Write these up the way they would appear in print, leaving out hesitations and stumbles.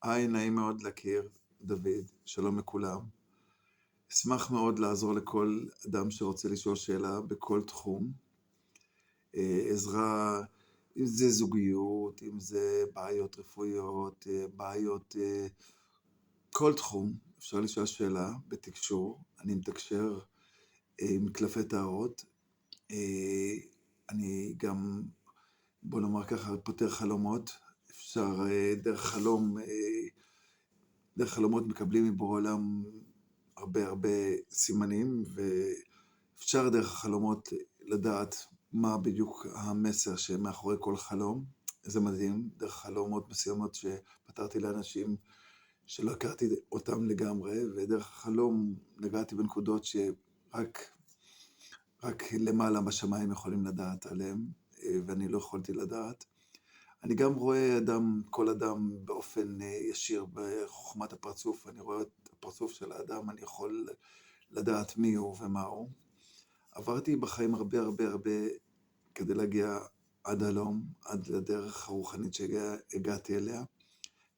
היי, נעים מאוד להכיר, דוד, שלום לכולם. אשמח מאוד לעזור לכל אדם שרוצה לשאול שאלה בכל תחום. עזרה, אם זה זוגיות, אם זה בעיות רפואיות, בעיות, כל תחום, אפשר לשאול שאלה בתקשור. אני מתקשר עם קלפי טהרות. אני גם, בוא נאמר ככה, פותר חלומות. אפשר דרך חלומות מקבלים מבורא עולם הרבה סימנים, ואפשר דרך החלומות לדעת מה בדיוק המסר שמאחורי כל חלום. זה מדהים, דרך חלומות מסוימות שפתרתי לאנשים שלא הכרתי אותם לגמרי, ודרך החלום נגעתי בנקודות שרק למעלה בשמיים יכולים לדעת עליהם, ואני לא יכולתי לדעת. אני גם רואה כל אדם באופן ישיר בחוכמת הפרצוף. אני רואה את הפרצוף של האדם, אני יכול לדעת מי הוא ומה הוא. עברתי בחיים הרבה כדי להגיע עד הלום, עד לדרך הרוחנית שהגעתי אליה.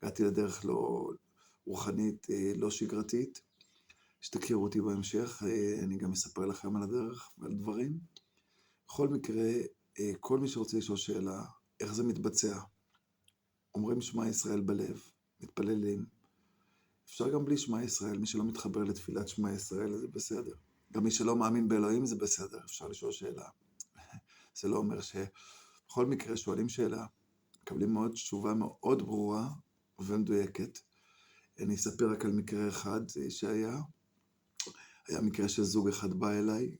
הגעתי לדרך לא רוחנית, לא שגרתית. שתכירו אותי בהמשך, אני גם אספר לכם על הדרך ועל דברים. בכל מקרה, כל מי שרוצה לשאול שאלה, איך זה מתבצע? אומרים שמע ישראל בלב, מתפללים. אפשר גם בלי שמע ישראל, מי שלא מתחבר לתפילת שמע ישראל, זה בסדר. גם מי שלא מאמין באלוהים זה בסדר, אפשר לשאול שאלה. זה לא אומר שבכל מקרה שואלים שאלה, מקבלים תשובה מאוד ברורה ומדויקת. אני אספר רק על מקרה אחד שהיה. היה מקרה שזוג אחד בא אליי,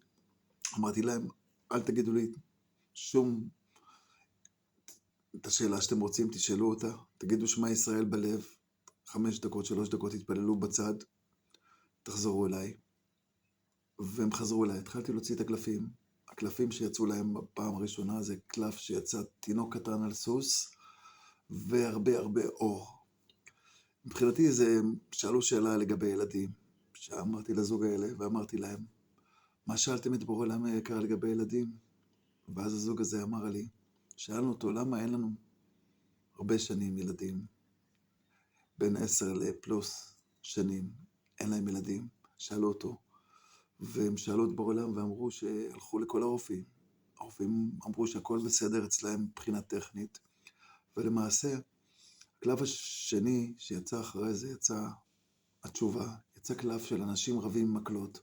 אמרתי להם, אל תגידו לי את השאלה שאתם רוצים, תשאלו אותה, תגידו שמע ישראל בלב, 5 דקות, 3 דקות, התפללו בצד, תחזרו אליי. והם חזרו אליי, התחלתי להוציא את הקלפים. הקלפים שיצאו להם בפעם הראשונה זה קלף שיצא תינוק קטן על סוס, והרבה אור. מבחינתי זה, שאלו שאלה לגבי ילדים, שאמרתי לזוג האלה, ואמרתי להם, מה שאלתם את בורא עולם היקר לגבי ילדים? ואז הזוג הזה אמר לי, שאלנו אותו, למה אין לנו הרבה שנים ילדים? בין 10 לפלוס שנים, אין להם ילדים. שאלו אותו, והם שאלו את בורא עולם ואמרו שהלכו לכל הרופאים. הרופאים אמרו שהכל בסדר אצלהם מבחינה טכנית, ולמעשה, הקלף השני שיצא אחרי זה, יצא התשובה, יצא קלף של אנשים רבים עם מקלות.